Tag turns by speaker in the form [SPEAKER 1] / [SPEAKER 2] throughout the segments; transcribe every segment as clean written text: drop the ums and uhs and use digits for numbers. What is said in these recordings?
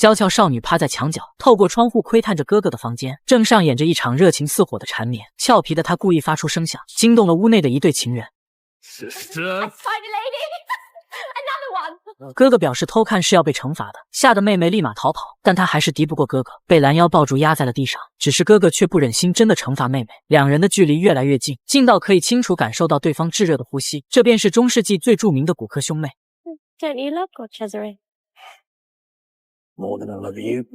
[SPEAKER 1] 娇俏少女趴在墙角，透过窗户窥探着哥哥的房间，正上演着一场热情似火的缠绵。俏皮的她故意发出声响，惊动了屋内的一对情人。哥哥表示偷看是要被惩罚的，吓得妹妹立马逃跑，但她还是敌不过哥哥，被拦腰抱住压在了地上。只是哥哥却不忍心真的惩罚妹妹，两人的距离越来越近，近到可以清楚感受到对方炙热的呼吸。这便是中世纪最著名的骨科兄妹。
[SPEAKER 2] Don't you love God, Cesare?
[SPEAKER 3] More than I love you.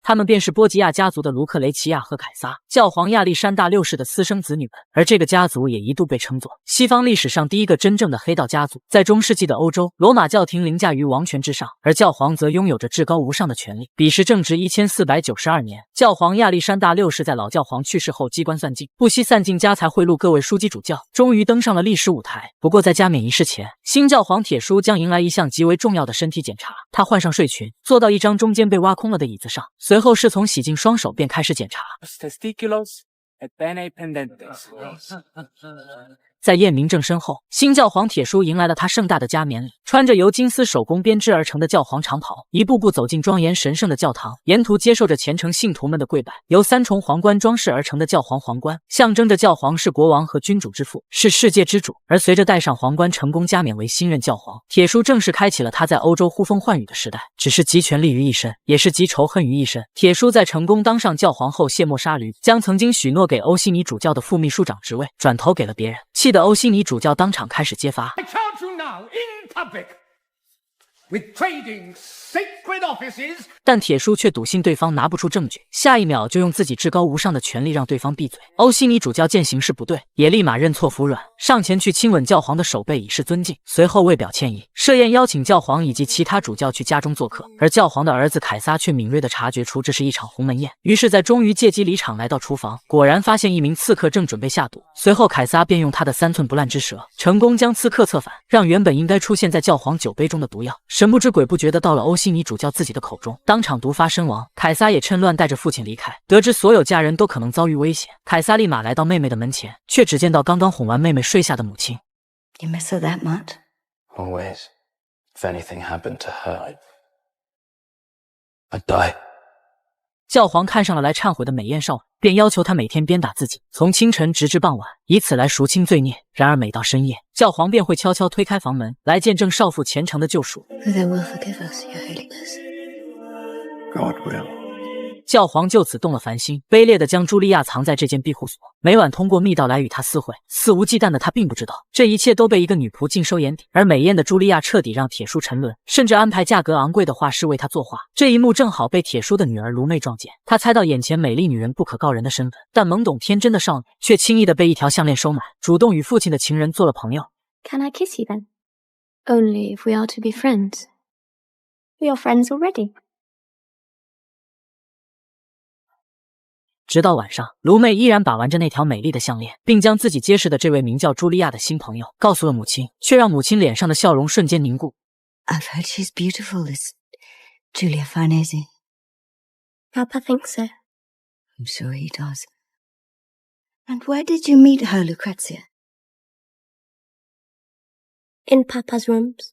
[SPEAKER 1] 他们便是波吉亚家族的卢克雷奇亚和凯撒，教皇亚历山大六世的私生子女们。而这个家族也一度被称作西方历史上第一个真正的黑道家族。在中世纪的欧洲，罗马教廷凌驾于王权之上，而教皇则拥有着至高无上的权力。彼时正值1492年，教皇亚历山大六世在老教皇去世后，机关算尽，不惜散尽家财贿赂各位枢机主教，终于登上了历史舞台。不过在加冕仪式前，新教皇铁叔将迎来一项极为重要的身体检查。他换上睡裙，坐到一张中间被挖空了的椅子上，随后侍从洗净双手，便开始检查。在验明正身后，新教皇铁叔迎来了他盛大的加冕礼。穿着由金丝手工编织而成的教皇长袍，一步步走进庄严神圣的教堂，沿途接受着虔诚信徒们的跪拜。由3重皇冠装饰而成的教皇皇冠，象征着教皇是国王和君主之父，是世界之主。而随着戴上皇冠成功加冕为新任教皇，铁叔正式开启了他在欧洲呼风唤雨的时代。只是集权力于一身，也是集仇恨于一身。铁叔在成功当上教皇后，卸磨杀驴，将曾经许诺给欧西尼主教的副秘书长职位转投给了别人，气得欧西尼主教当场开始揭发。但铁叔却笃信对方拿不出证据，下一秒就用自己至高无上的权力让对方闭嘴。欧西尼主教见形势不对，也立马认错服软，上前去亲吻教皇的手背以示尊敬，随后为表歉意，设宴邀请教皇以及其他主教去家中做客。而教皇的儿子凯撒却敏锐地察觉出这是一场鸿门宴，于是终于借机离场，来到厨房，果然发现一名刺客正准备下毒。随后凯撒便用他的3寸不烂之舌，成功将刺客策反，让原本应该出现在教皇酒杯中的毒药，神不知鬼不觉地到了欧西尼主教自己的口中，当场毒发身亡。凯撒也趁乱带着父亲离开。得知所有家人都可能遭遇危险，凯撒立马来到妹妹的门前，却只见到刚刚哄完妹妹睡下的母亲。
[SPEAKER 4] You miss her that much?
[SPEAKER 3] Always. If anything happened to her, I'd die.
[SPEAKER 1] 教皇看上了来忏悔的美艳少女，便要求她每天鞭打自己，从清晨直至傍晚，以此来赎清罪孽。然而每到深夜，教皇便会悄悄推开房门，来见证少妇虔诚的救赎。
[SPEAKER 4] They will forgive us, Your Holiness.
[SPEAKER 3] God will.
[SPEAKER 1] 教皇就此动了凡心，卑劣地将茱莉亚藏在这间庇护所，每晚通过密道来与她私会。肆无忌惮的他并不知道，这一切都被一个女仆尽收眼底。而美艳的茱莉亚彻底让铁叔沉沦，甚至安排价格昂贵的画师为她作画。这一幕正好被铁叔的女儿卢妹撞见，她猜到眼前美丽女人不可告人的身份，但懵懂天真的少女却轻易地被一条项链收买，主动与父亲的情人做了朋友。
[SPEAKER 2] Can I kiss you then? Only if we are to be friends. We are friends already.
[SPEAKER 1] 直到晚上，卢妹依然把玩着那条美丽的项链，并将自己结识的这位名叫茱莉亚的新朋友告诉了母亲，却让母亲脸上的笑容瞬间凝固。
[SPEAKER 4] I've heard she's beautiful, this Giulia Farnese.
[SPEAKER 2] Papa thinks so.
[SPEAKER 4] I'm sure he does. And where did you meet her, Lucrezia?
[SPEAKER 2] In Papa's rooms.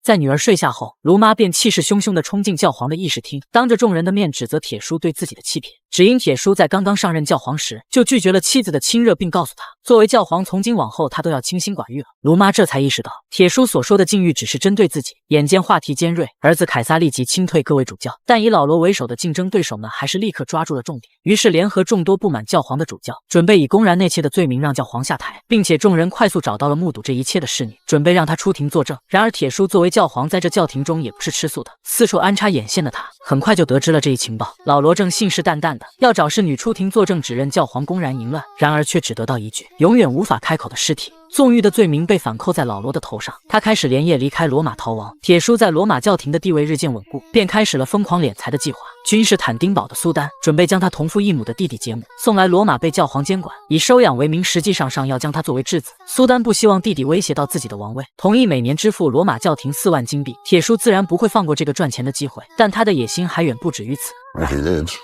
[SPEAKER 1] 在女儿睡下后，卢妈便气势汹汹地冲进教皇的议事厅，当着众人的面指责铁叔对自己的欺骗。只因铁叔在刚刚上任教皇时就拒绝了妻子的亲热，并告诉他，作为教皇，从今往后他都要清心寡欲了。卢妈这才意识到，铁叔所说的禁欲只是针对自己。眼见话题尖锐，儿子凯撒立即清退各位主教，但以老罗为首的竞争对手们还是立刻抓住了重点，于是联合众多不满教皇的主教，准备以公然内窃的罪名让教皇下台，并且众人快速找到了目睹这一切的侍女，准备让他出庭作证。然而铁叔作为教皇，在这教廷中也不是吃素的，四处安插眼线的他，很快就得知了这一情报。老罗正信誓旦旦的要找侍女出庭作证，指认教皇公然淫乱，然而却只得到一句永远无法开口的尸体。纵欲的罪名被反扣在老罗的头上，他开始连夜离开罗马逃亡。铁叔在罗马教廷的地位日渐稳固，便开始了疯狂敛财的计划。君士坦丁堡的苏丹准备将他同父异母的弟弟杰姆送来罗马被教皇监管，以收养为名，实际上要将他作为质子。苏丹不希望弟弟威胁到自己的王位，同意每年支付罗马教廷4万金币。铁叔自然不会放过这个赚钱的机会，但他的野心还远不止于此。
[SPEAKER 5] If he lives.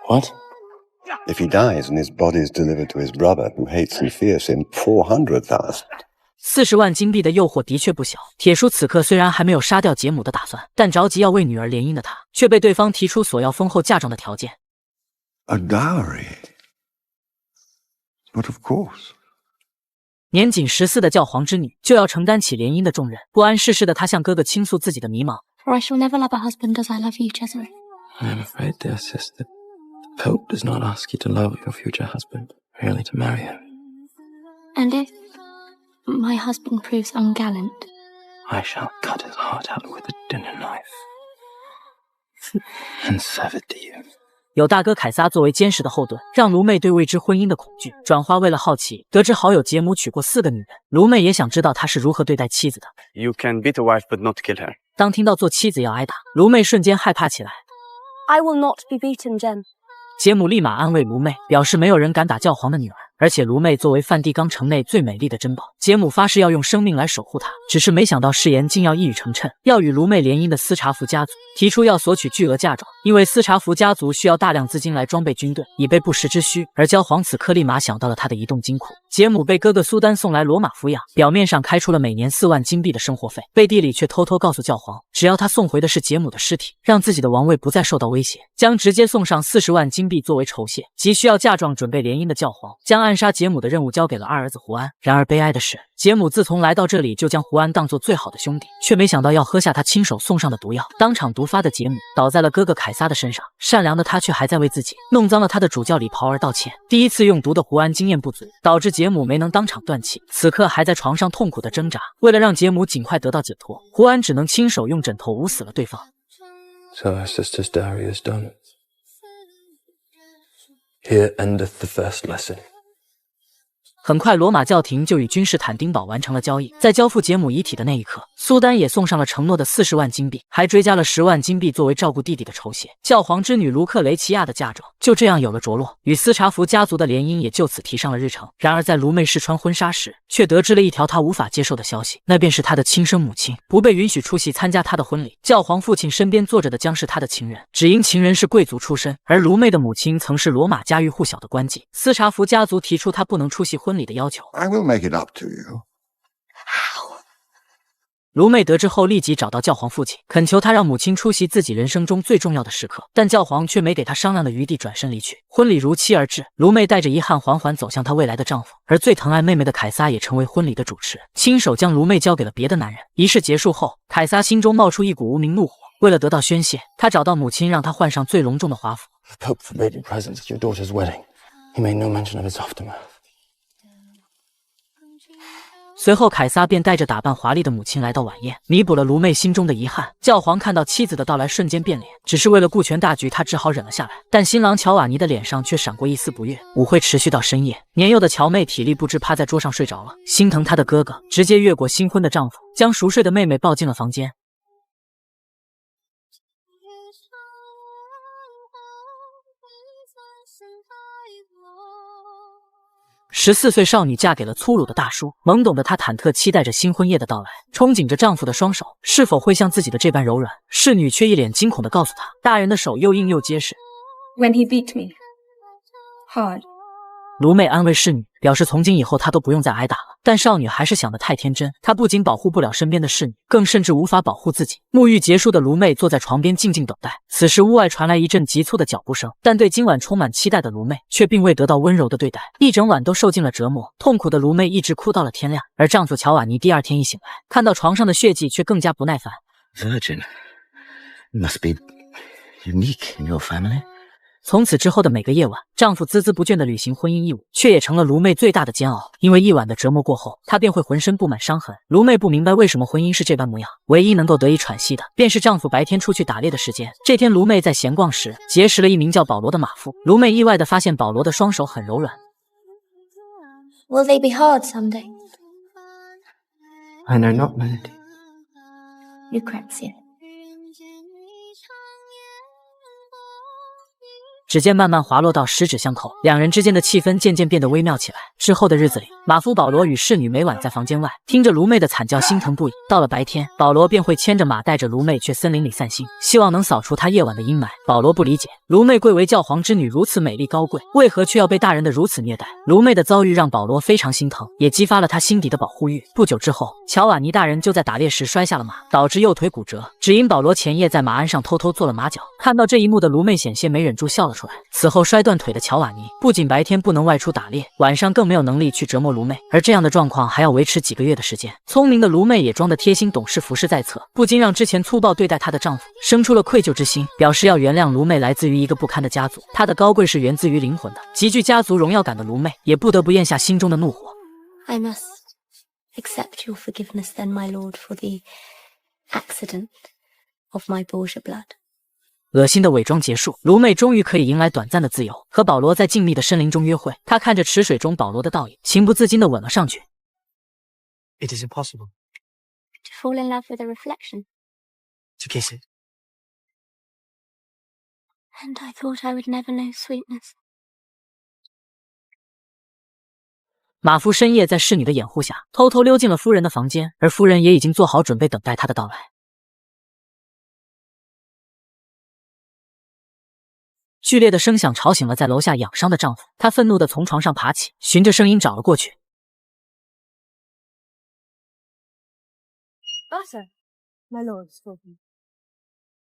[SPEAKER 3] What?
[SPEAKER 5] If he dies and his body is delivered to his brother, who hates and fears him, 400,000.
[SPEAKER 1] 40万金币的诱惑的确不小。铁叔此刻虽然还没有杀掉杰姆的打算，但着急要为女儿联姻的他，却被对方提出索要丰厚嫁妆的条件。
[SPEAKER 3] A dowry? But of course.
[SPEAKER 1] 年仅14的教皇之女就要承担起联姻的重任，不谙世事的她向哥哥倾诉自己的迷茫。
[SPEAKER 2] For I shall never love a husband as I love you, Cesare.
[SPEAKER 3] I am afraid, dear sister, the Pope does not ask you to love your future husband, merely to marry him.
[SPEAKER 2] And if my husband proves ungallant,
[SPEAKER 3] I shall cut his heart out with a dinner knife and serve it to you.
[SPEAKER 1] 有大哥凯撒作为坚实的后盾，让卢妹对未知婚姻的恐惧转化为了好奇。得知好友杰姆娶过4个女人，卢妹也想知道他是如何对待妻子的。
[SPEAKER 3] You can beat a wife but not kill her.
[SPEAKER 1] 当听到做妻子要挨打，卢妹瞬间害怕起来。
[SPEAKER 5] I will not be beaten, Jem.
[SPEAKER 1] 杰姆立马安慰卢妹，表示没有人敢打教皇的女儿。而且卢妹作为梵蒂冈城内最美丽的珍宝，杰姆发誓要用生命来守护她。只是没想到誓言竟要一语成谶，要与卢妹联姻的斯查福家族提出要索取巨额嫁妆，因为斯查福家族需要大量资金来装备军队，以备不时之需。而教皇此刻立马想到了他的移动金库。杰姆被哥哥苏丹送来罗马抚养，表面上开出了每年4万金币的生活费，背地里却偷偷告诉教皇，只要他送回的是杰姆的尸体，让自己的王位不再受到威胁，将直接送上40万金币作为酬谢。急需要嫁妆准备联姻的教皇，将暗杀杰姆的任务交给了二儿子胡安。然而悲哀的是，杰姆自从来到这里就将胡安当作最好的兄弟，却没想到要喝下他亲手送上的毒药。当场毒发的杰姆倒在了哥哥凯撒的身上，善良的他却还在为自己弄脏了他的主教礼袍而道歉。第一次用毒的胡安经验不足，导致杰姆没能当场断气，此刻还在床上痛苦的挣扎。为了让杰姆尽快得到解脱，胡安只能亲手用枕头捂死了对方。
[SPEAKER 3] So our sister's dowry is done. Here endeth the first lesson.
[SPEAKER 1] 很快，罗马教廷就与君士坦丁堡完成了交易。在交付杰姆遗体的那一刻，苏丹也送上了承诺的40万金币，还追加了10万金币作为照顾弟弟的酬谢。教皇之女卢克雷齐亚的嫁妆就这样有了着落，与斯查福家族的联姻也就此提上了日程。然而，在卢妹试穿婚纱时，却得知了一条她无法接受的消息，那便是她的亲生母亲不被允许出席参加她的婚礼。教皇父亲身边坐着的将是他的情人，只因情人是贵族出身，而卢妹的母亲曾是罗马家喻户晓的官妓。斯查福家族提出她不能出席婚礼的要求。
[SPEAKER 3] I will make it up to you.
[SPEAKER 1] 卢妹得知后立即找到教皇父亲，恳求他让母亲出席自己人生中最重要的时刻，但教皇却没给他商量的余地，转身离去。婚礼如期而至，卢妹带着遗憾缓缓走向她未来的丈夫，而最疼爱妹妹的凯撒也成为婚礼的主持，亲手将卢妹交给了别的男人。仪式结束后，凯撒心中冒出一股无名怒火，为了得到宣泄，他找到母亲，让她换上最隆重的华服。
[SPEAKER 3] The Pope forbade you presence at your daughter's wedding. He made no mention of its aftermath.
[SPEAKER 1] 随后，凯撒便带着打扮华丽的母亲来到晚宴，弥补了卢妹心中的遗憾。教皇看到妻子的到来，瞬间变脸，只是为了顾全大局，他只好忍了下来。但新郎乔瓦尼的脸上却闪过一丝不悦。舞会持续到深夜，年幼的乔妹体力不支，趴在桌上睡着了。心疼她的哥哥直接越过新婚的丈夫，将熟睡的妹妹抱进了房间。 14岁少女嫁给了粗鲁的大叔，懵懂的她忐忑期待着新婚夜的到来，憧憬着丈夫的双手是否会像自己的这般柔软。侍女却一脸惊恐地告诉她，大人的手又硬又结实。
[SPEAKER 5] When he beat me. Hard.
[SPEAKER 1] 卢妹安慰侍女，表示从今以后她都不用再挨打了。但少女还是想得太天真，她不仅保护不了身边的侍女，更甚至无法保护自己。沐浴结束的卢妹坐在床边静静等待。此时屋外传来一阵急促的脚步声，但对今晚充满期待的卢妹却并未得到温柔的对待，一整晚都受尽了折磨。痛苦的卢妹一直哭到了天亮，而丈夫乔瓦尼第二天一醒来，看到床上的血迹，却更加不耐烦。
[SPEAKER 6] Virgin must be unique in your family.
[SPEAKER 1] 从此之后的每个夜晚，丈夫孜孜不倦地履行婚姻义务，却也成了卢妹最大的煎熬。因为一晚的折磨过后，她便会浑身布满伤痕。卢妹不明白为什么婚姻是这般模样，唯一能够得以喘息的，便是丈夫白天出去打猎的时间。这天，卢妹在闲逛时结识了一名叫保罗的马夫。卢妹意外地发现保罗的双手很柔软。
[SPEAKER 2] Will they be hard someday?
[SPEAKER 3] I know not, Melody.
[SPEAKER 2] Lucrezia.
[SPEAKER 1] 指尖慢慢滑落到十指相扣，两人之间的气氛渐渐变得微妙起来。之后的日子里，马夫保罗与侍女每晚在房间外听着卢妹的惨叫，心疼不已。到了白天，保罗便会牵着马带着卢妹去森林里散心，希望能扫除她夜晚的阴霾。保罗不理解，卢妹贵为教皇之女，如此美丽高贵，为何却要被大人的如此虐待？卢妹的遭遇让保罗非常心疼，也激发了他心底的保护欲。不久之后，乔瓦尼大人就在打猎时摔下了马，导致右腿骨折，只因保罗前夜在马鞍上偷偷做了马脚。看到这一幕的卢妹险些没忍住笑了出来。此后摔断腿的乔瓦尼不仅白天不能外出打猎，晚上更没有能力去折磨卢妹，而这样的状况还要维持几个月的时间。聪明的卢妹也装得贴心懂事，服侍在侧，不禁让之前粗暴对待她的丈夫生出了愧疚之心，表示要原谅卢妹。来自于一个不堪的家族，她的高贵是源自于灵魂的。极具家族荣耀感的卢妹也不得不咽下心中的怒火。
[SPEAKER 2] I must accept your forgiveness then, my lord, for the accident of my Borgia blood.
[SPEAKER 1] 恶心的伪装结束，卢妹终于可以迎来短暂的自由，和保罗在静谧的森林中约会。她看着池水中保罗的倒影，情不自禁地吻了上去。
[SPEAKER 7] It is impossible
[SPEAKER 2] To fall in love with a reflection.
[SPEAKER 7] to kiss it.
[SPEAKER 2] And I thought I would never know sweetness.
[SPEAKER 1] 马夫深夜在侍女的掩护下，偷偷溜进了夫人的房间，而夫人也已经做好准备，等待他的到来。剧烈的声响吵醒了在楼下养伤的丈夫，他愤怒地从床上爬起，循着声音找了过去。
[SPEAKER 5] Butter, my lord spoken.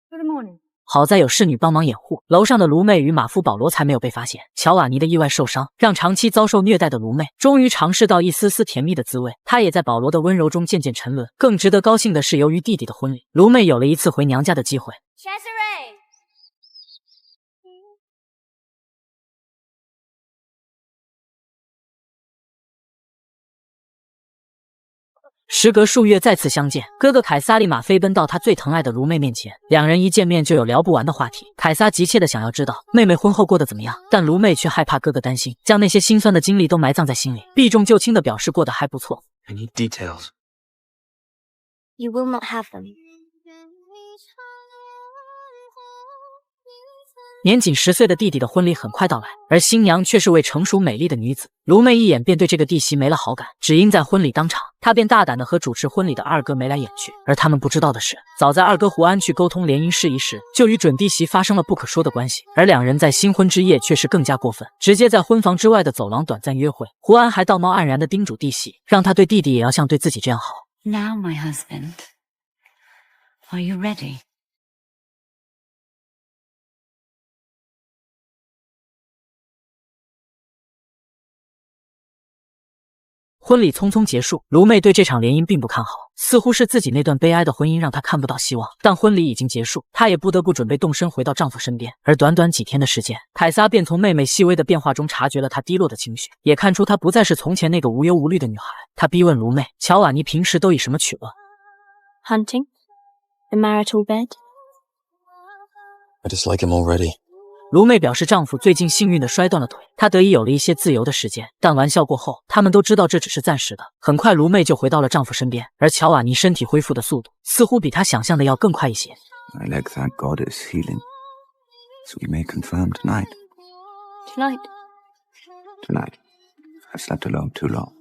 [SPEAKER 5] Good morning.
[SPEAKER 1] 好在有侍女帮忙掩护，楼上的卢妹与马夫保罗才没有被发现。乔瓦尼的意外受伤，让长期遭受虐待的卢妹终于尝试到一丝丝甜蜜的滋味。她也在保罗的温柔中渐渐沉沦。更值得高兴的是，由于弟弟的婚礼，卢妹有了一次回娘家的机会。
[SPEAKER 5] Cesare!
[SPEAKER 1] 时隔数月再次相见，哥哥凯撒立马飞奔到他最疼爱的卢妹面前，两人一见面就有聊不完的话题。凯撒急切地想要知道妹妹婚后过得怎么样，但卢妹却害怕哥哥担心，将那些心酸的经历都埋葬在心里，避重就轻地表示过得还不错。
[SPEAKER 3] I need details.
[SPEAKER 2] You will not have them.
[SPEAKER 1] 年仅10岁的弟弟的婚礼很快到来，而新娘却是位成熟美丽的女子。卢妹一眼便对这个弟媳没了好感，只因在婚礼当场，她便大胆地和主持婚礼的二哥眉来眼去。而他们不知道的是，早在二哥胡安去沟通联姻事宜时，就与准弟媳发生了不可说的关系。而两人在新婚之夜却是更加过分，直接在婚房之外的走廊短暂约会。胡安还道貌岸然地叮嘱弟媳，让她对弟弟也要像对自己这样好。
[SPEAKER 4] Now, my husband, are you ready?
[SPEAKER 1] 婚礼匆匆结束，卢妹对这场联姻并不看好，似乎是自己那段悲哀的婚姻让她看不到希望。但婚礼已经结束，她也不得不准备动身回到丈夫身边。而短短几天的时间，凯撒便从妹妹细微的变化中察觉了她低落的情绪，也看出她不再是从前那个无忧无虑的女孩。他逼问卢妹，乔瓦尼平时都以什么取乐？
[SPEAKER 2] Hunting? The marital bed?
[SPEAKER 3] I dislike him already.
[SPEAKER 1] 卢妹表示，丈夫最近幸运地摔断了腿，她得以有了一些自由的时间。但玩笑过后，他们都知道这只是暂时的。很快，卢妹就回到了丈夫身边，而乔瓦尼身体恢复的速度似乎比她想象的要更快一些。
[SPEAKER 6] My leg, thank God, is healing. So we may confirm tonight.
[SPEAKER 2] Tonight?
[SPEAKER 6] Tonight. I've slept alone too long.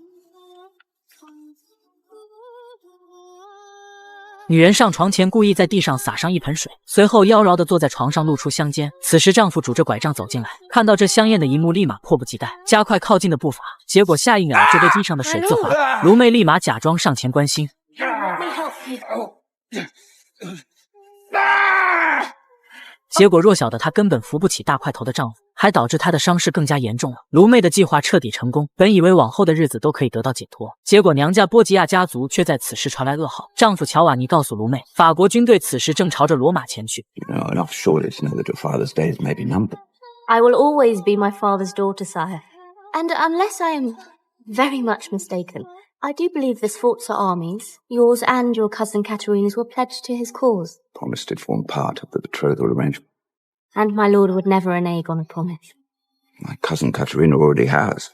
[SPEAKER 1] 女人上床前故意在地上洒上一盆水，随后妖娆地坐在床上露出香肩。此时丈夫拄着拐杖走进来，看到这香艳的一幕，立马迫不及待，加快靠近的步伐。结果下一秒就被地上的水渍滑。卢妹立马假装上前关心。结果弱小的她根本扶不起大块头的丈夫，还导致她的伤势更加严重了。卢妹的计划彻底成功，本以为往后的日子都可以得到解脱，结果娘家波吉亚家族却在此时传来噩耗。丈夫乔瓦尼告诉卢妹，法国军队此时正朝着罗马前去。
[SPEAKER 6] You know enough surely to know that your father's days may be numbered.
[SPEAKER 2] I will always be my father's daughter, sire. And unless I am very much mistaken, I do believe the Sforza armies, yours and your cousin Caterina's, were pledged to his cause.
[SPEAKER 6] Promise did form part of the betrothal arrangement.
[SPEAKER 2] And my lord would never renege on a promise.
[SPEAKER 6] My cousin Caterina already has.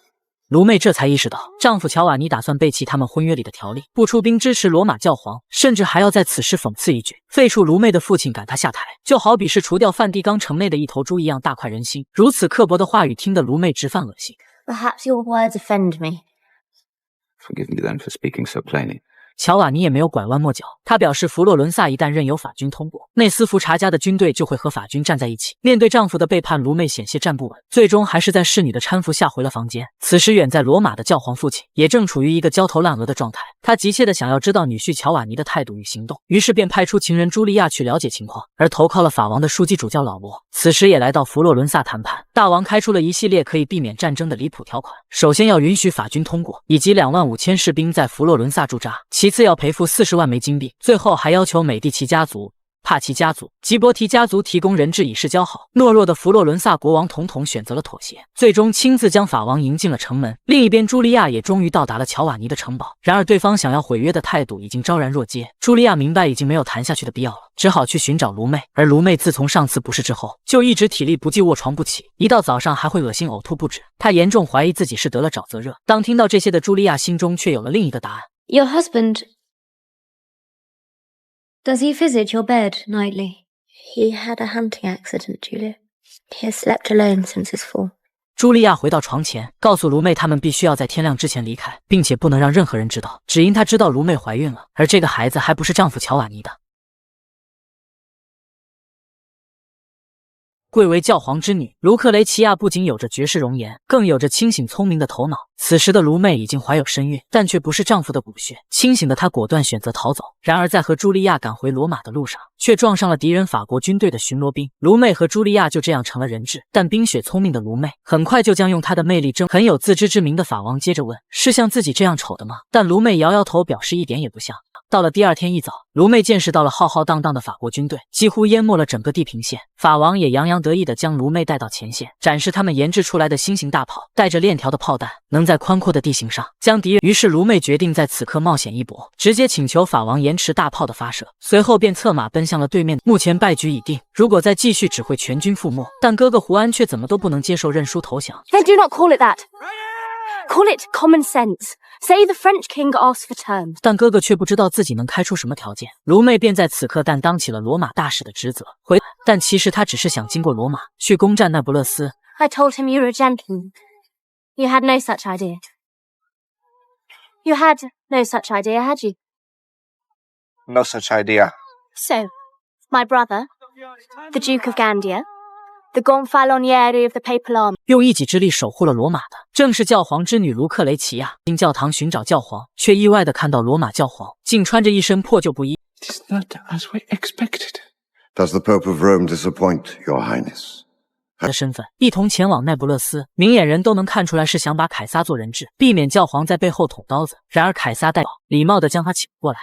[SPEAKER 1] 卢妹这才意识到，丈夫乔瓦尼打算背弃他们婚约里的条例，不出兵支持罗马教皇，甚至还要在此时讽刺一句，废黜卢妹的父亲赶她下台，就好比是除掉梵蒂冈城内的一头猪一样大快人心。如此刻薄的话语听得卢妹直犯恶心。
[SPEAKER 2] Perhaps your words offend me.
[SPEAKER 3] Forgive me then for speaking so plainly.
[SPEAKER 1] 乔瓦尼也没有拐弯抹角，他表示佛罗伦萨一旦任由法军通过，内斯福查家的军队就会和法军站在一起。面对丈夫的背叛，卢妹险些站不稳，最终还是在侍女的搀扶下回了房间。此时远在罗马的教皇父亲也正处于一个焦头烂额的状态，他急切地想要知道女婿乔瓦尼的态度与行动，于是便派出情人茱莉亚去了解情况。而投靠了法王的枢机主教老罗，此时也来到佛罗伦萨谈判。大王开出了一系列可以避免战争的离谱条款，首先要允许法军通过，以及25000士兵在佛罗伦萨驻扎，其次要赔付40万枚金币，最后还要求美第奇家族、帕奇家族、吉伯提家族提供人质以示交好。懦弱的佛罗伦萨国王统统选择了妥协，最终亲自将法王迎进了城门。另一边，茱莉亚也终于到达了乔瓦尼的城堡，然而对方想要毁约的态度已经昭然若揭。茱莉亚明白已经没有谈下去的必要了，只好去寻找卢妹。而卢妹自从上次不适之后，就一直体力不济，卧床不起，一到早上还会恶心呕吐不止。她严重怀疑自己是得了沼泽热。当听到这些的茱莉亚心中却有了另一个答案。
[SPEAKER 2] Your husband... Does he visit your bed nightly? He had a hunting accident, Julia. He has slept alone since his fall.
[SPEAKER 1] 茱莉亚回到床前，告诉卢妹他们必须要在天亮之前离开，并且不能让任何人知道，只因她知道卢妹怀孕了，而这个孩子还不是丈夫乔瓦尼的。贵为教皇之女，卢克雷奇亚不仅有着绝世容颜，更有着清醒聪明的头脑。此时的卢妹已经怀有身孕，但却不是丈夫的骨血。清醒的她果断选择逃走。然而在和茱莉亚赶回罗马的路上，却撞上了敌人法国军队的巡逻兵。卢妹和茱莉亚就这样成了人质。但冰雪聪明的卢妹很快就将用她的魅力争。很有自知之明的法王接着问：“是像自己这样丑的吗？”但卢妹摇摇头，表示一点也不像。 到了第二天一早，卢妹见识到了浩浩荡荡的法国军队，几乎淹没了整个地平线。法王也洋洋得意地将卢妹带到前线，展示他们研制出来的新型大炮，带着链条的炮弹，能在宽阔的地形上将敌人。于是卢妹决定在此刻冒险一搏，直接请求法王延迟大炮的发射，随后便策马奔向了对面。目前败局已定，如果再继续，只会全军覆没。但哥哥胡安却怎么都不能接受认输投降。
[SPEAKER 2] Then do not call it that. Call it common sense. Say the French king asks for terms.
[SPEAKER 1] 但哥哥却不知道自己能开出什么条件。卢妹便在此刻担当起了罗马大使的职责，但其实她只是想经过罗马去攻占那不勒斯。
[SPEAKER 2] I told him you were a gentleman. You had no such idea. You had no such idea, had you?
[SPEAKER 8] No such idea.
[SPEAKER 2] So, my brother, the Duke of Gandia, the Gonfaloniere of the Papal Army.
[SPEAKER 1] 用一己之力守护了罗马的，正是教皇之女卢克雷奇亚。进教堂寻找教皇，却意外地看到罗马教皇竟穿着一身破旧布衣。
[SPEAKER 3] It is not as we expected.
[SPEAKER 9] Does the Pope of Rome disappoint, Your Highness?
[SPEAKER 1] 的身份一同前往那不勒斯，明眼人都能看出来是想把凯撒做人质，避免教皇在背后捅刀子。然而凯撒代礼貌地将他请过来。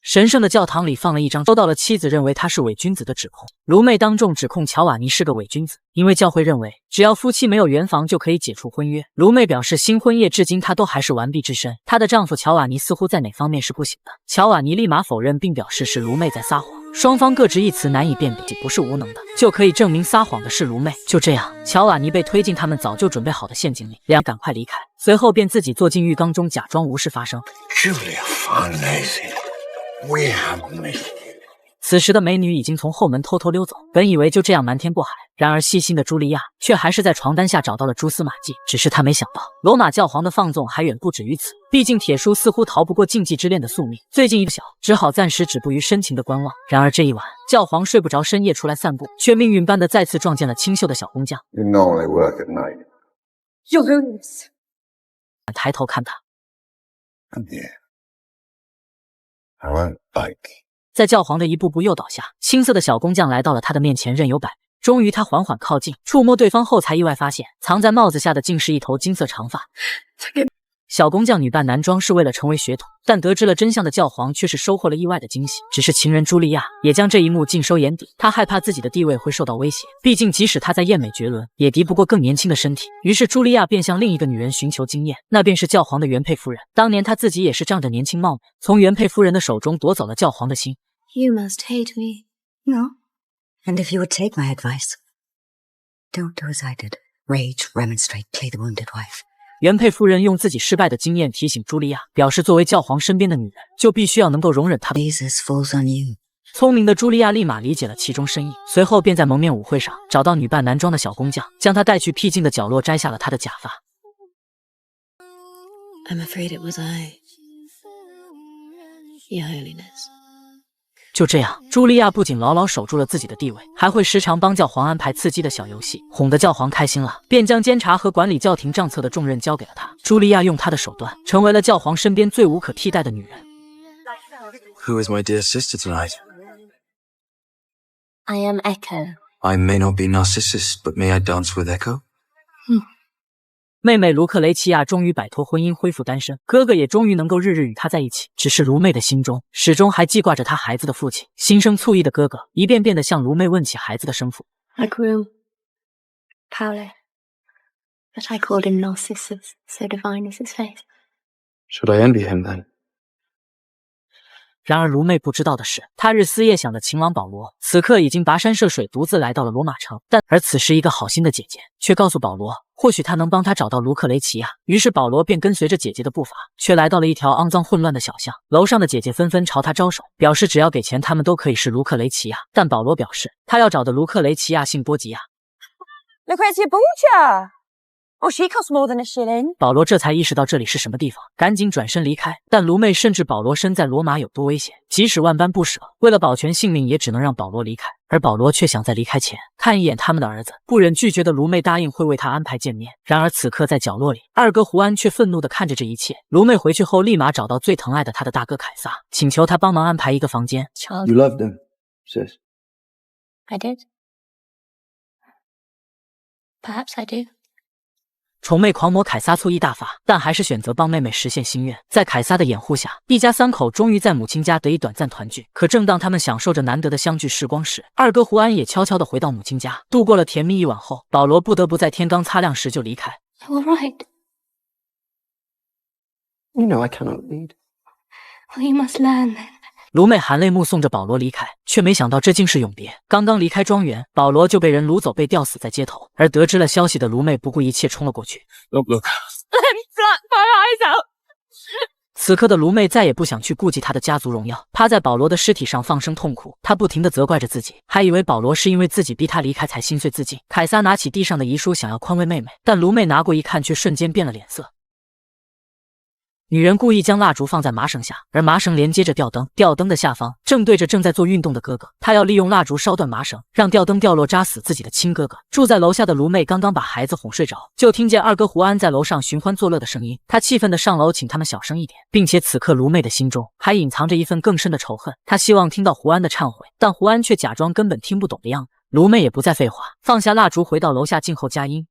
[SPEAKER 1] 神圣的教堂里放了一张收到了妻子认为他是伪君子的指控。卢妹当众指控乔瓦尼是个伪君子，因为教会认为只要夫妻没有圆房就可以解除婚约。卢妹表示新婚夜至今她都还是完璧之身，她的丈夫乔瓦尼似乎在哪方面是不行的。乔瓦尼立马否认，并表示是卢妹在撒谎。双方各执一词，难以辨别，不是无能的就可以证明撒谎的是卢妹。就这样，乔瓦尼被推进他们早就准备好的陷阱里，两人赶快离开，随后便自己坐进浴缸中，假装无事发生。
[SPEAKER 9] Julia Farnese. We have made.
[SPEAKER 1] 此时的美女已经从后门偷偷溜走，本以为就这样瞒天过海，然而细心的茱莉亚却还是在床单下找到了蛛丝马迹。只是她没想到，罗马教皇的放纵还远不止于此。毕竟铁叔似乎逃不过禁忌之恋的宿命，最近一小，只好暂时止步于深情的观望。然而这一晚，教皇睡不着，深夜出来散步，却命运般的再次撞见了清秀的小工匠。
[SPEAKER 9] You normally work at night.
[SPEAKER 5] Your Holiness.
[SPEAKER 1] 抬头看他。
[SPEAKER 9] Come here. I won't bite.
[SPEAKER 1] 在教皇的一步步诱导下，青涩的小工匠来到了他的面前，任由摆。终于，他缓缓靠近，触摸对方后，才意外发现藏在帽子下的竟是一头金色长发。小工匠女扮男装是为了成为学徒，但得知了真相的教皇却是收获了意外的惊喜。只是情人茱莉亚也将这一幕尽收眼底，她害怕自己的地位会受到威胁，毕竟即使她再艳美绝伦，也敌不过更年轻的身体。于是茱莉亚便向另一个女人寻求经验，那便是教皇的原配夫人。当年她自己也是仗着年轻貌美，从原配夫人的手中夺走了教皇的心。
[SPEAKER 2] You must hate me.
[SPEAKER 4] No. And if you would take my advice, don't do as I did. Rage, remonstrate, play the wounded wife.
[SPEAKER 1] 原配夫人用自己失败的经验提醒茱莉亚，表示作为教皇身边的女人，就必须要能够容忍他的。
[SPEAKER 4] Jesus falls on you.
[SPEAKER 1] 聪明的茱莉亚立马理解了其中深意，随后便在蒙面舞会上找到女扮男装的小工匠，将她带去僻静的角落，摘下了她的假发。
[SPEAKER 10] I'm afraid it was I, Your Holiness.
[SPEAKER 1] 就这样，茱莉亚不仅牢牢守住了自己的地位，还会时常帮教皇安排刺激的小游戏，哄得教皇开心了，便将监察和管理教廷账册的重任交给了他。茱莉亚用她的手段，成为了教皇身边最无可替代的女人。
[SPEAKER 3] Who is my dear sister tonight?
[SPEAKER 2] I am Echo.
[SPEAKER 3] I may not be Narcissus, but may I dance with Echo?
[SPEAKER 1] 妹妹卢克雷奇亚终于摆脱婚姻，恢复单身，哥哥也终于能够日日与她在一起。只是卢妹的心中始终还记挂着她孩子的父亲。心生醋意的哥哥一遍遍地向卢妹问起孩子的生父。
[SPEAKER 2] I grew Paolo, but I called him Narcissus, so divine is his face.
[SPEAKER 3] Should I envy him then?
[SPEAKER 1] 然而卢妹不知道的是，他日思夜想的情郎保罗，此刻已经跋山涉水，独自来到了罗马城。而此时，一个好心的姐姐却告诉保罗，或许他能帮他找到卢克雷奇亚。于是保罗便跟随着姐姐的步伐，却来到了一条肮脏混乱的小巷。楼上的姐姐纷纷朝他招手，表示只要给钱，他们都可以是卢克雷奇亚。但保罗表示，他要找的卢克雷奇亚姓波吉亚。
[SPEAKER 5] Lucrezia Borgia! Oh, she costs more than a shilling.
[SPEAKER 1] 保罗这才意识到这里是什么地方，赶紧转身离开。但卢妹深知保罗身在罗马有多危险，即使万般不舍，为了保全性命，也只能让保罗离开。而保罗却想在离开前看一眼他们的儿子，不忍拒绝的卢妹答应会为他安排见面。然而此刻在角落里，二哥胡安却愤怒地看着这一切。卢妹回去后，立马找到最疼爱的他的大哥凯撒，请求他帮忙安排一个房间。
[SPEAKER 3] You loved him, sis.
[SPEAKER 2] I did. Perhaps I do.
[SPEAKER 1] 宠妹狂魔凯撒醋意大发，但还是选择帮妹妹实现心愿。在凯撒的掩护下，一家三口终于在母亲家得以短暂团聚。可正当他们享受着难得的相聚时光时，二哥胡安也悄悄地回到母亲家，度过了甜蜜一晚后，保罗不得不在天刚擦亮时就离开。
[SPEAKER 2] All right.
[SPEAKER 3] You know I cannot lead.
[SPEAKER 2] Well, you must learn then.
[SPEAKER 1] 卢妹含泪目送着保罗离开，却没想到这竟是永别。刚刚离开庄园，保罗就被人掳走，被吊死在街头。而得知了消息的卢妹不顾一切冲了过去。
[SPEAKER 3] Look.
[SPEAKER 5] Let me pluck my eyes out.
[SPEAKER 1] 此刻的卢妹再也不想去顾及她的家族荣耀，趴在保罗的尸体上放声痛哭。她不停地责怪着自己，还以为保罗是因为自己逼他离开才心碎自尽。凯撒拿起地上的遗书想要宽慰妹妹，但卢妹拿过一看，却瞬间变了脸色。 女人故意将蜡烛放在麻绳下，而麻绳连接着吊灯，吊灯的下方正对着正在做运动的哥哥。她要利用蜡烛烧断麻绳，让吊灯掉落，扎死自己的亲哥哥。住在楼下的卢妹刚刚把孩子哄睡着，就听见二哥胡安在楼上寻欢作乐的声音。她气愤地上楼请他们小声一点，并且此刻卢妹的心中还隐藏着一份更深的仇恨。她希望听到胡安的忏悔，但胡安却假装根本听不懂的样子。卢妹也不再废话，放下蜡烛，回到楼下静候佳音。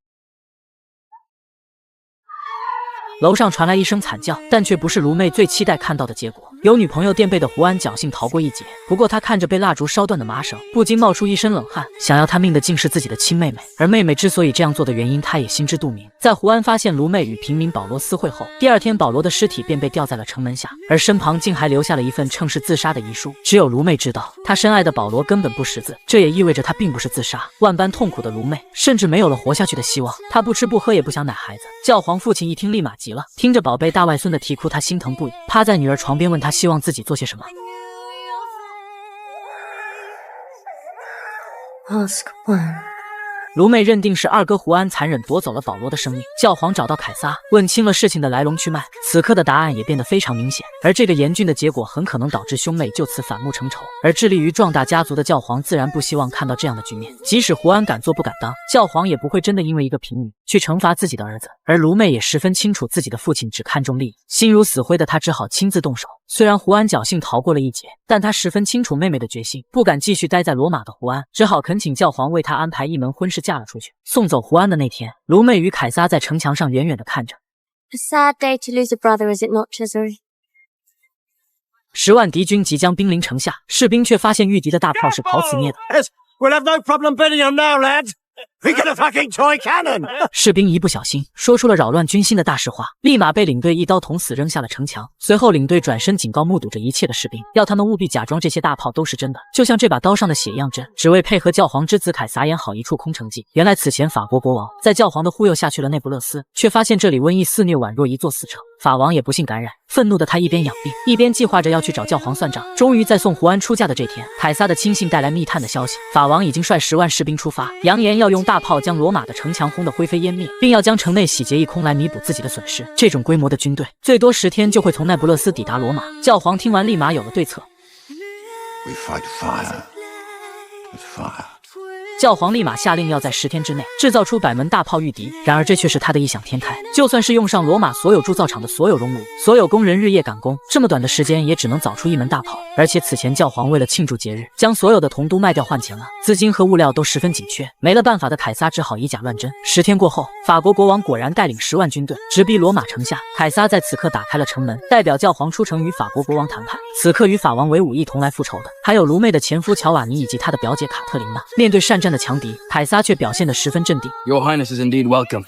[SPEAKER 1] 楼上传来一声惨叫，但却不是卢妹最期待看到的结果。有女朋友垫背的胡安侥幸逃过一劫，不过他看着被蜡烛烧断的麻绳，不禁冒出一身冷汗。想要他命的竟是自己的亲妹妹，而妹妹之所以这样做的原因，他也心知肚明。在胡安发现卢妹与平民保罗私会后，第二天保罗的尸体便被吊在了城门下，而身旁竟还留下了一份称是自杀的遗书。只有卢妹知道，她深爱的保罗根本不识字，这也意味着他并不是自杀。万般痛苦的卢妹甚至没有了活下去的希望。她不吃不喝，也不想奶孩子。教皇父亲一听，立马急了，听着宝贝大外孙的啼哭，他心疼不已，趴在女儿床边问她希望自己做些什么。
[SPEAKER 2] Ask one.
[SPEAKER 1] 卢妹认定是二哥胡安残忍夺走了保罗的生命。教皇找到凯撒，问清了事情的来龙去脉。此刻的答案也变得非常明显，而这个严峻的结果很可能导致兄妹就此反目成仇。而致力于壮大家族的教皇自然不希望看到这样的局面。即使胡安敢做不敢当，教皇也不会真的因为一个平民去惩罚自己的儿子。而卢妹也十分清楚自己的父亲只看重利益，心如死灰的她只好亲自动手。虽然胡安侥幸逃过了一劫，但他十分清楚妹妹的决心，不敢继续待在罗马的胡安只好恳请教皇为他安排一门婚事，嫁了出去。送走胡安的那天，卢妹与凯撒在城墙上远远地看着。
[SPEAKER 2] A sad day to lose a brother, is it not, Cesare?
[SPEAKER 1] 10万敌军即将兵临城下，士兵却发现御敌的大炮是陶瓷捏的。
[SPEAKER 11] We'll have no problem burning them now, lad. We got a fucking toy cannon！
[SPEAKER 1] 士兵一不小心说出了扰乱军心的大实话，立马被领队一刀捅死，扔下了城墙。随后，领队转身警告目睹着一切的士兵，要他们务必假装这些大炮都是真的，就像这把刀上的血一样真，只为配合教皇之子凯撒演好一出空城计。原来此前法国国王在教皇的忽悠下去了那不勒斯，却发现这里瘟疫肆虐，宛若一座死城。法王也不幸感染，愤怒的他一边养病，一边计划着要去找教皇算账。终于在送胡安出嫁的这天，凯撒的亲信带来密探的消息，法王已经率10万士兵出发，扬言要用大炮将罗马的城墙轰得灰飞烟灭，并要将城内洗劫一空来弥补自己的损失。这种规模的军队，最多10天就会从那不勒斯抵达罗马。教皇听完立马有了对策。
[SPEAKER 9] We fight fire with fire.
[SPEAKER 1] 教皇立马下令要在10天之内制造出100门大炮御敌，然而这却是他的异想天开。就算是用上罗马所有铸造厂的所有熔炉，所有工人日夜赶工，这么短的时间也只能造出1门大炮。而且此前教皇为了庆祝节日，将所有的铜都卖掉换钱了，资金和物料都十分紧缺，没了办法的凯撒只好以假乱真。10天过后，法国国王果然带领10万军队直逼罗马城下。凯撒在此刻打开了城门，代表教皇出城与法国国王谈判。此刻与法王为伍一同来复仇的，还有卢妹的前夫乔瓦尼以及他的表姐卡特琳娜。面对善战的强敌，凯撒却表现得十分镇定。
[SPEAKER 3] Your Highness is indeed welcome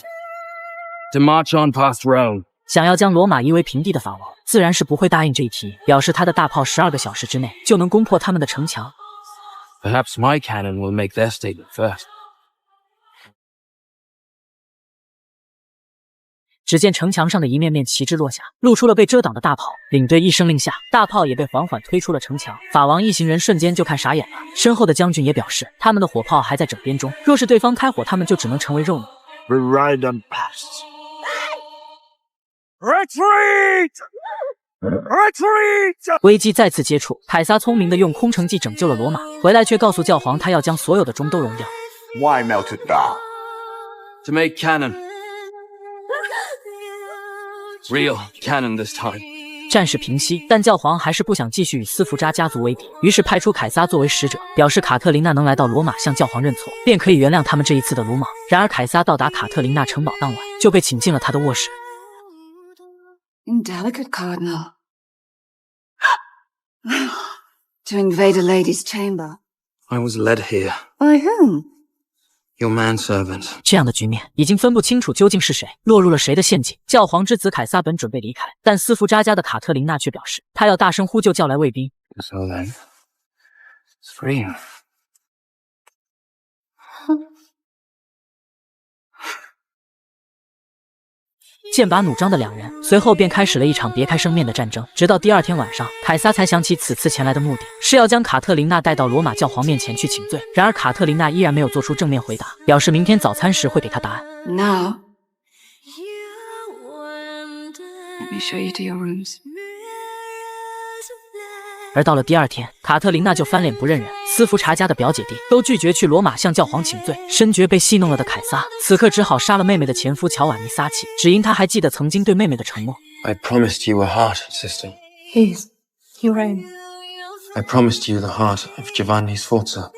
[SPEAKER 3] to march on past Rome.
[SPEAKER 1] 想要将罗马夷为平地的法王，自然是不会答应这一提，表示他的大炮12个小时之内就能攻破他们的城墙。
[SPEAKER 3] Perhaps my cannon will make their statement first.
[SPEAKER 1] 只见城墙上的一面面旗帜落下，露出了被遮挡的大炮。领队一声令下，大炮也被缓缓推出了城墙。法王一行人瞬间就看傻眼了，身后的将军也表示，他们的火炮还在整编中，若是对方开火，他们就只能成为肉糜。
[SPEAKER 11] We ride on past. Retreat! Retreat!
[SPEAKER 1] 危机再次接触，凯撒聪明地用空城计拯救了罗马，回来却告诉教皇他要将所有的钟都熔掉。
[SPEAKER 9] Why melt it down?
[SPEAKER 3] To make cannon. Real cannon this time.
[SPEAKER 1] 战事平息，但教皇还是不想继续与斯福扎家族为敌，于是派出凯撒作为使者，表示卡特琳娜能来到罗马向教皇认错，便可以原谅他们这一次的鲁莽。然而凯撒到达卡特琳娜城堡当晚，就被请进了他的卧室。
[SPEAKER 4] Indelicate cardinal. To invade a lady's chamber.
[SPEAKER 3] I was led here.
[SPEAKER 4] By whom?
[SPEAKER 3] Your manservant.
[SPEAKER 1] 这样的局面已经分不清楚究竟是谁落入了谁的陷阱。教皇之子凯撒本准备离开，但斯福扎家的卡特琳娜却表示，她要大声呼救，叫来卫兵。
[SPEAKER 3] So then, scream.
[SPEAKER 1] 剑拔弩张的两人随后便开始了一场别开生面的战争，直到第二天晚上，凯撒才想起此次前来的目的是要将卡特琳娜带到罗马教皇面前去请罪。然而卡特琳娜依然没有做出正面回答，表示明天早餐时会给他答案。
[SPEAKER 4] Now, let me show you to your rooms.
[SPEAKER 1] 而到了第二天，卡特琳娜就翻脸不认人，斯福查家的表姐弟都拒绝去罗马向教皇请罪。深觉被戏弄了的凯撒，此刻只好杀了妹妹的前夫乔瓦尼撒气，只因他还记得曾经对妹妹的承诺。
[SPEAKER 3] I promised you a heart, sister.
[SPEAKER 5] His. Your own.
[SPEAKER 3] I promised you the heart of Giovanni Sforza.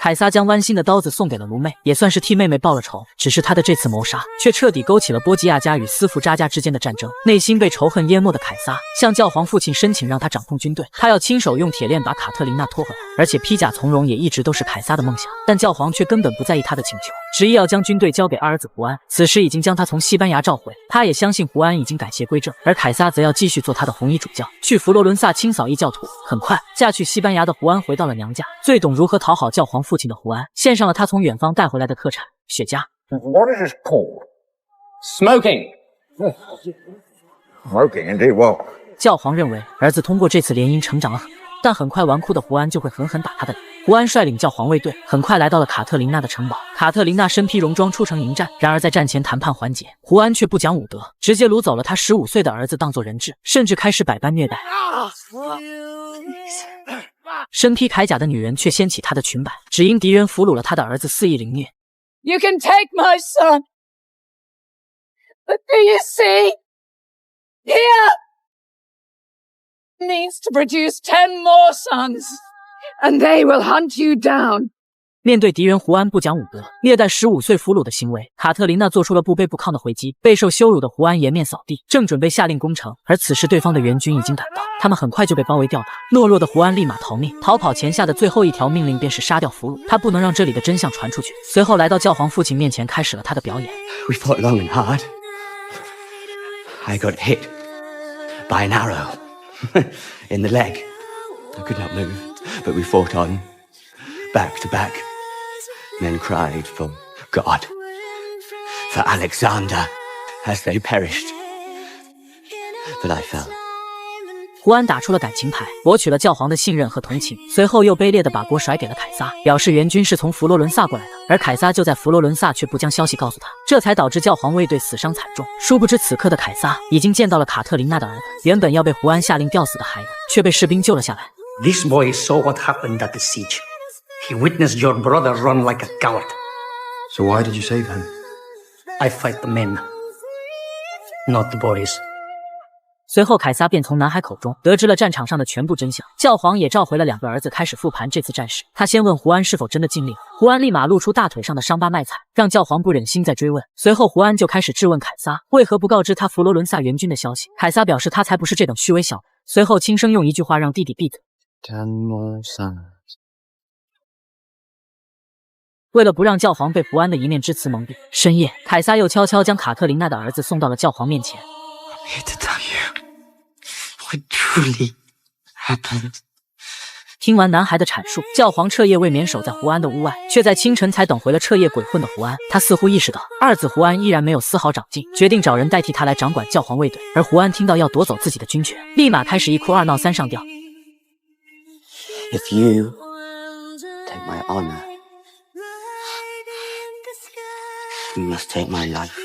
[SPEAKER 1] 凯撒将剜心的刀子送给了卢妹，也算是替妹妹报了仇。只是他的这次谋杀，却彻底勾起了波吉亚家与斯福扎家之间的战争。内心被仇恨淹没的凯撒，向教皇父亲申请让他掌控军队，他要亲手用铁链把卡特琳娜拖回来，而且披甲从戎也一直都是凯撒的梦想。但教皇却根本不在意他的请求，执意要将军队交给二儿子胡安。此时已经将他从西班牙召回，他也相信胡安已经改邪归正，而凯撒则要继续做他的红衣主教，去佛罗伦萨清扫异教徒。很快，嫁去西班牙的胡安回到了娘家，最懂如何讨好教皇父亲的胡安献上了他从远方带回来的特产雪茄。
[SPEAKER 9] What is it called?
[SPEAKER 3] Smoking.
[SPEAKER 9] Smoking, indeed. Well,
[SPEAKER 1] 教皇认为儿子通过这次联姻成长了很多，但很快纨绔的胡安就会狠狠打他的脸。胡安率领教皇卫队，很快来到了卡特琳娜的城堡。卡特琳娜身披戎装出城迎战，然而在战前谈判环节，胡安却不讲武德，直接掳走了他15岁的儿子当作人质，甚至开始百般虐待。身披铠甲的女人却掀起她的裙摆，只因敌人俘虏了她的儿子肆意凌虐。
[SPEAKER 5] You can take my son. But do you see? Here needs to produce 10 more sons, and they will hunt you down
[SPEAKER 1] 面对敌人胡安不讲武德、虐待15岁俘虏的行为，卡特琳娜做出了不卑不亢的回击。备受羞辱的胡安颜面扫地，正准备下令攻城，而此时对方的援军已经赶到，他们很快就被包围吊打。懦弱的胡安立马逃命，逃跑前下的最后一条命令便是杀掉俘虏，他不能让这里的真相传出去。随后来到教皇父亲面前，开始了他的表演。
[SPEAKER 6] We fought long and hard. I got hit by an arrow in the leg. I could not move, but we fought on, back to back. Men cried for God, for Alexander, as they perished. But I fell.
[SPEAKER 1] 胡安打出了感情牌，博取了教皇的信任和同情，随后又卑劣地把锅甩给了凯撒，表示援军是从佛罗伦萨过来的，而凯撒就在佛罗伦萨，却不将消息告诉他，这才导致教皇卫队死伤惨重。殊不知此刻的凯撒已经见到了卡特琳娜的儿子，原本要被胡安下令吊死的孩子，却被士兵救了下来。
[SPEAKER 12] This boy saw what happened at the siege. He witnessed your brother run like a coward.
[SPEAKER 3] So why did you save him?
[SPEAKER 12] I fight the men, not the boys.
[SPEAKER 1] 随后凯撒便从男孩口中得知了战场上的全部真相，教皇也召回了2个儿子，开始复盘这次战事。他先问胡安是否真的尽力了，胡安立马露出大腿上的伤疤卖惨，让教皇不忍心再追问。随后胡安就开始质问凯撒为何不告知他佛罗伦萨援军的消息，凯撒表示他才不是这等虚伪小人，随后轻声用一句话让弟弟闭嘴。为了不让教皇被胡安的一面之词蒙蔽，深夜凯撒又悄悄将卡特琳娜的儿子送到了教皇面前。
[SPEAKER 7] I'm here to tell you what truly happened.
[SPEAKER 1] 听完男孩的阐述，教皇彻夜未眠守在胡安的屋外，却在清晨才等回了彻夜鬼混的胡安。他似乎意识到二子胡安依然没有丝毫长进，决定找人代替他来掌管教皇卫队。而胡安听到要夺走自己的军权，立马开始一哭二闹三上吊。
[SPEAKER 6] If you take my honor, you must take my life.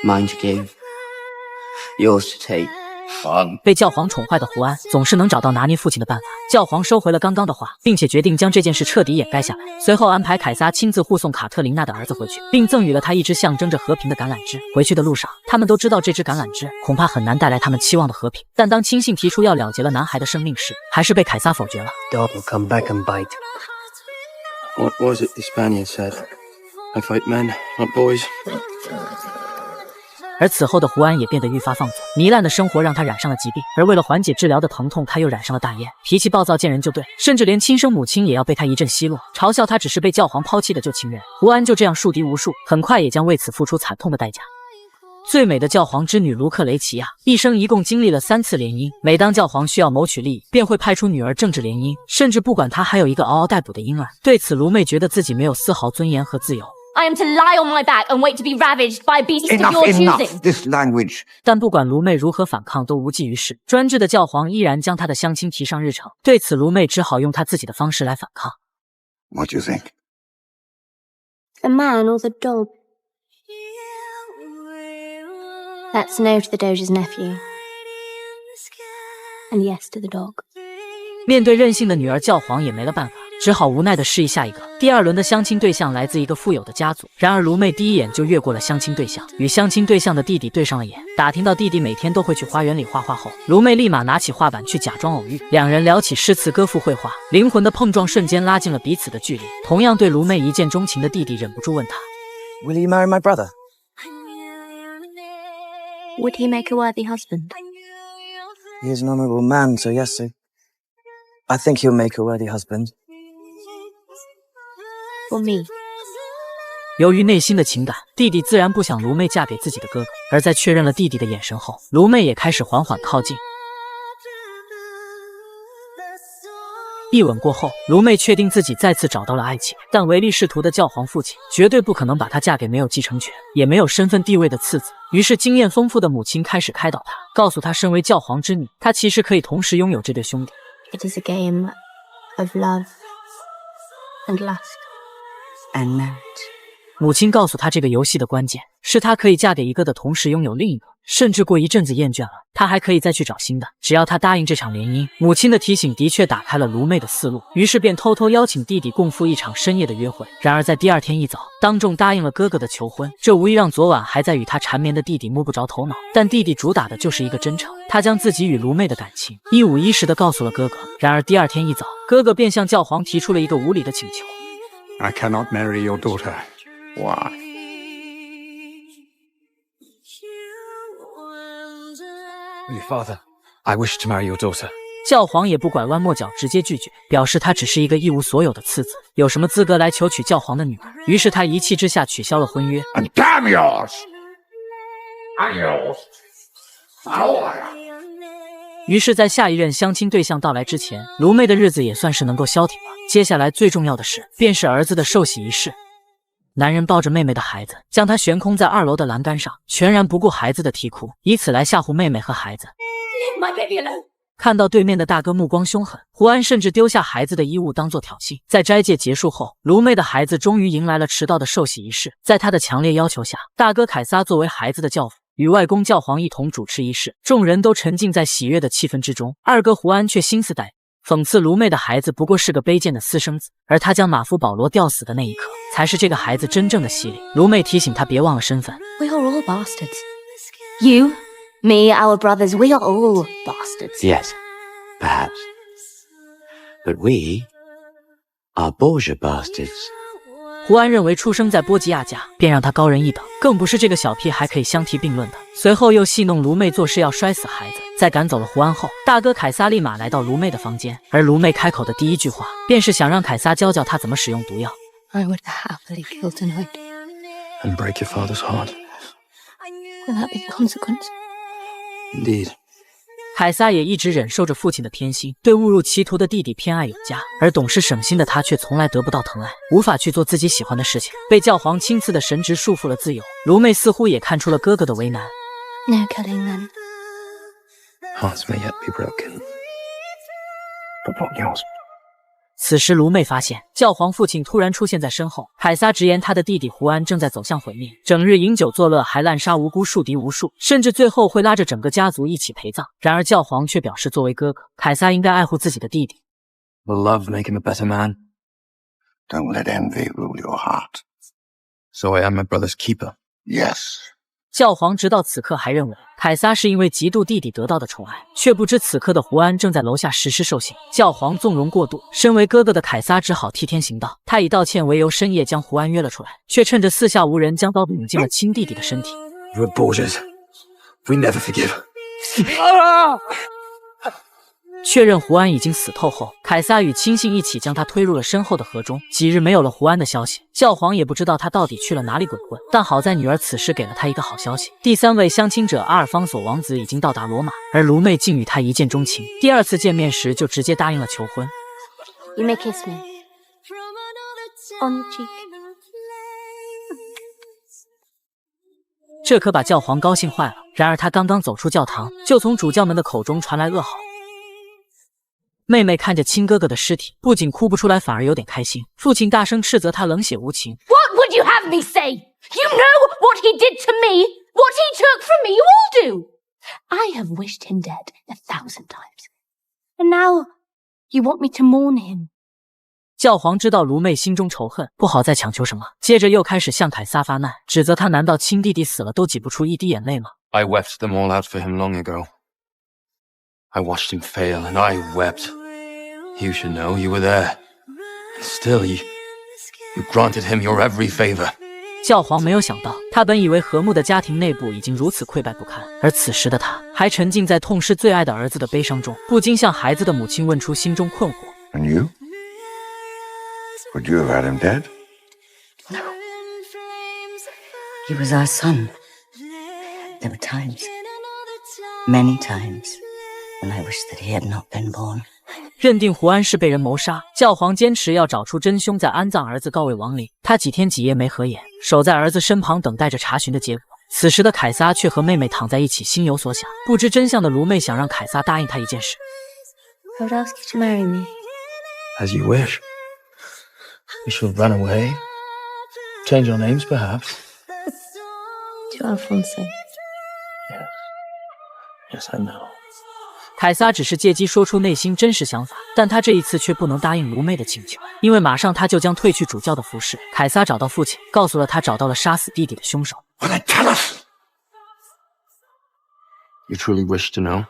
[SPEAKER 6] Mine to give, yours to take.
[SPEAKER 1] 被教皇宠坏的胡安总是能找到拿捏父亲的办法。教皇收回了刚刚的话，并且决定将这件事彻底掩盖下来。随后安排凯撒亲自护送卡特琳娜的儿子回去，并赠予了他一支象征着和平的橄榄枝。回去的路上，他们都知道这支橄榄枝恐怕很难带来他们期望的和平。但当亲信提出要了结了男孩的生命时，还是被凯撒否决了。
[SPEAKER 12] God will come back and bite.
[SPEAKER 3] What was it the Spaniard said? I fight men, not boys.
[SPEAKER 1] 而此后的胡安也变得愈发放纵，糜烂的生活让他染上了疾病，而为了缓解治疗的疼痛，他又染上了大烟，脾气暴躁，见人就怼，甚至连亲生母亲也要被他一阵奚落，嘲笑他只是被教皇抛弃的旧情人。胡安就这样树敌无数，很快也将为此付出惨痛的代价。最美的教皇之女卢克雷奇亚一生一共经历了3次联姻，每当教皇需要谋取利益，便会派出女儿政治联姻，甚至不管她还有一个嗷嗷待哺的婴儿。对此，卢妹觉得自己没有丝毫尊严和自由。
[SPEAKER 2] I am to lie on my back and wait to be ravaged by beasts of your choosing.
[SPEAKER 9] This language.
[SPEAKER 1] 但不管卢妹如何反抗，都无济于事。专制的教皇依然将她的相亲提上日程。对此，卢妹只好用她自己的方式来反抗。
[SPEAKER 9] What do you think?
[SPEAKER 2] The man or the dog? That's no to the Doge's nephew. And yes to the dog.
[SPEAKER 1] 面对任性的女儿，教皇也没了办法，只好无奈地示意下一个。第2轮的相亲对象来自一个富有的家族，然而卢妹第一眼就越过了相亲对象，与相亲对象的弟弟对上了眼。打听到弟弟每天都会去花园里画画后，卢妹立马拿起画板去假装偶遇，两人聊起诗词歌赋绘画，灵魂的碰撞瞬间拉近了彼此的距离。同样对卢妹一见钟情的弟弟忍不住问他
[SPEAKER 7] Will you marry my brother?
[SPEAKER 2] Would he make a worthy husband?
[SPEAKER 7] He is an honourable man, so yes, sir. I think he'll make a worthy husband.
[SPEAKER 2] For me.
[SPEAKER 1] 由于内心的情感，弟弟自然不想卢妹嫁给自己的哥哥。而在确认了弟弟的眼神后，卢妹也开始缓缓靠近。一吻过后，卢妹确定自己再次找到了爱情，但唯利是图的教皇父亲绝对不可能把她嫁给没有继承权也没有身份地位的次子。于是经验丰富的母亲开始开导她，告诉她身为教皇之女，她其实可以同时拥有这对兄弟。
[SPEAKER 2] It is a game of love and lust
[SPEAKER 4] and marriage.
[SPEAKER 1] 母亲告诉她，这个游戏的关键是她可以嫁给一个的同时拥有另一个，甚至过一阵子厌倦了，她还可以再去找新的，只要她答应这场联姻。母亲的提醒的确打开了卢妹的思路，于是便偷偷邀请弟弟共赴一场深夜的约会。然而在第2天一早，当众答应了哥哥的求婚，这无疑让昨晚还在与他缠绵的弟弟摸不着头脑。但弟弟主打的就是一个真诚，他将自己与卢妹的感情一五一十地告诉了哥哥。然而第2天一早，哥哥便向教皇提出了一个无理的请求。
[SPEAKER 11] I cannot marry your daughter.
[SPEAKER 9] Why?
[SPEAKER 3] Father, I wish to marry your daughter.
[SPEAKER 1] 教皇也不拐弯抹角，直接拒绝，表示他只是一个一无所有的次子，有什么资格来求娶教皇的女儿？于是他一气之下取消了婚约。
[SPEAKER 9] And damn yours! And yours!
[SPEAKER 1] 于是，在下一任相亲对象到来之前，卢妹的日子也算是能够消停了。接下来最重要的事，便是儿子的受洗仪式。男人抱着妹妹的孩子，将她悬空在2楼的栏杆上，全然不顾孩子的啼哭，以此来吓唬妹妹和孩子。
[SPEAKER 5] My baby alone.
[SPEAKER 1] 看到对面的大哥目光凶狠，胡安甚至丢下孩子的衣物当作挑衅。在斋戒结束后，卢妹的孩子终于迎来了迟到的受洗仪式。在他的强烈要求下，大哥凯撒作为孩子的教父，与外公教皇一同主持仪式。众人都沉浸在喜悦的气氛之中，二哥胡安却心思歹讽刺卢妹的孩子不过是个卑贱的私生子，而他将马夫保罗吊死的那一刻，才是这个孩子真正的洗礼。卢妹提醒他别忘了身份。
[SPEAKER 2] We are all bastards. You, me, our brothers, we are all bastards.
[SPEAKER 6] Yes, perhaps. But we are Borgia bastards.
[SPEAKER 1] 胡安认为出生在波吉亚家便让他高人一等，更不是这个小屁孩可以相提并论的。随后又戏弄卢妹做事要摔死孩子。在赶走了胡安后，大哥凯撒立马来到卢妹的房间，而卢妹开口的第一句话便是想让凯撒教教他怎么使用毒药。
[SPEAKER 10] I would happily kill tonight.
[SPEAKER 3] And break your father's heart.
[SPEAKER 10] Will that be the consequence?
[SPEAKER 3] Indeed.
[SPEAKER 1] 凯撒也一直忍受着父亲的偏心，对误入歧途的弟弟偏爱有加，而懂事省心的他却从来得不到疼爱，无法去做自己喜欢的事情，被教皇亲赐的神职束缚了自由。卢妹似乎也看出了哥哥的为难。
[SPEAKER 2] No killing then.
[SPEAKER 3] Hearts may yet be broken, but not yours.
[SPEAKER 1] 此时卢妹发现教皇父亲突然出现在身后，凯撒直言他的弟弟胡安正在走向毁灭，整日饮酒作乐，还滥杀无辜，树敌无数，甚至最后会拉着整个家族一起陪葬。然而教皇却表示，作为哥哥，凯撒应该爱护自己的弟弟。
[SPEAKER 3] Will love make him a better man?
[SPEAKER 9] Don't let envy rule your heart.
[SPEAKER 3] So I am my brother's keeper.
[SPEAKER 9] Yes.
[SPEAKER 1] 教皇直到此刻还认为凯撒是因为嫉妒弟弟得到的宠爱，却不知此刻的胡安正在楼下实施受刑。教皇纵容过度，身为哥哥的凯撒只好替天行道。他以道歉为由，深夜将胡安约了出来，却趁着四下无人，将刀捅进了亲弟弟的身体。
[SPEAKER 3] We're Borgias. We never forgive.
[SPEAKER 1] 确认胡安已经死透后，凯撒与亲信一起将他推入了身后的河中。几日没有了胡安的消息，教皇也不知道他到底去了哪里鬼混。但好在女儿此时给了他一个好消息：第3位相亲者阿尔方索王子已经到达罗马，而卢妹竟与他一见钟情。第2次见面时就直接答应了求婚。
[SPEAKER 2] You may kiss me. On the cheek.
[SPEAKER 1] 这可把教皇高兴坏了。然而他刚刚走出教堂，就从主教们的口中传来噩耗。 妹妹看着亲哥哥的尸体，不仅哭不出来，反而有点开心。父亲大声斥责他冷血无情。
[SPEAKER 5] What would you have me say? You know what he did to me, what he took from me, you all do. I have wished him dead 1,000 times. And now you want me to mourn him.
[SPEAKER 1] 教皇知道卢妹心中仇恨，不好再强求什么，接着又开始向凯撒发难，指责他难道亲弟弟死了都挤不出一滴眼泪吗？
[SPEAKER 3] I wept them all out for him long ago. I watched him fail, and I wept. You should know, you were there. And still, you granted him your every favor.
[SPEAKER 1] 教皇没有想到，他本以为和睦的家庭内部已经如此溃败不堪，而此时的他还沉浸在痛失最爱的儿子的悲伤中，不禁向孩子的母亲问出心中困惑。
[SPEAKER 9] And you? Would you have had him dead?
[SPEAKER 4] No. He was our son. There were times, many times, when I wished that he had not been born.
[SPEAKER 1] 认定胡安是被人谋杀，教皇坚持要找出真凶，再安葬儿子告慰亡灵。他几天几夜没合眼，守在儿子身旁，等待着查询的结果。此时的凯撒却和妹妹躺在一起，心有所想。不知真相的卢妹想让凯撒答应她一件事。
[SPEAKER 2] I would ask you to marry me.
[SPEAKER 3] As you wish. We shall run away. Change our names, perhaps.
[SPEAKER 2] To Alfonso.
[SPEAKER 3] Yes, I know.
[SPEAKER 1] 凯撒只是借机说出内心真实想法，但他这一次却不能答应卢妹的请求，因为马上他就将褪去主教的服饰。凯撒找到父亲，告诉了他找到了杀死弟弟的凶手。
[SPEAKER 9] Well, then tell us!
[SPEAKER 3] You truly wish to know?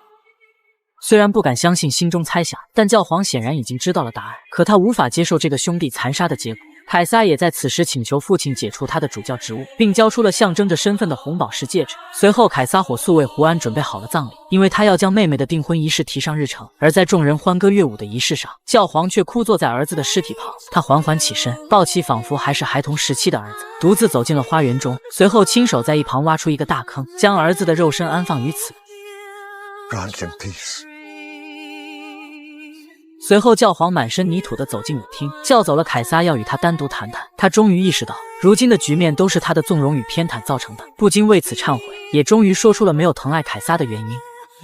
[SPEAKER 1] 虽然不敢相信心中猜想，但教皇显然已经知道了答案。可他无法接受这个兄弟残杀的结果。凯撒也在此时请求父亲解除他的主教职务，并交出了象征着身份的红宝石戒指。随后，凯撒火速为胡安准备好了葬礼，因为他要将妹妹的订婚仪式提上日程。而在众人欢歌悦舞的仪式上，教皇却枯坐在儿子的尸体旁。他缓缓起身，抱起仿佛还是孩童时期的儿子，独自走进了花园中，随后亲手在一旁挖出一个大坑，将儿子的肉身安放于此。
[SPEAKER 9] Grant him peace.
[SPEAKER 1] 随后，教皇满身泥土地走进舞厅，叫走了凯撒，要与他单独谈谈。他终于意识到，如今的局面都是他的纵容与偏袒造成的，不禁为此忏悔，也终于说出了没有疼爱凯撒的原因。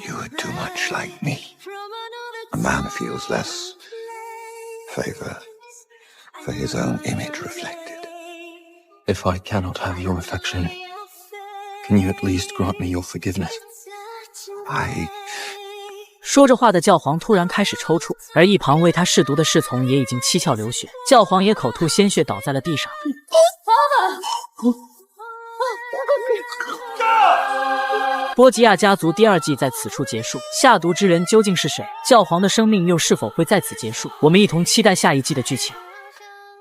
[SPEAKER 9] You are too much like me. A man feels less favor for his own image reflected.
[SPEAKER 3] If I cannot have your affection, can you at least grant me your forgiveness?
[SPEAKER 9] I
[SPEAKER 1] 说着话的教皇突然开始抽搐，而一旁为他试毒的侍从也已经七窍流血，教皇也口吐鲜血倒在了地上。波吉亚家族第2季在此处结束，下毒之人究竟是谁？教皇的生命又是否会在此结束？我们一同期待下一季的剧情。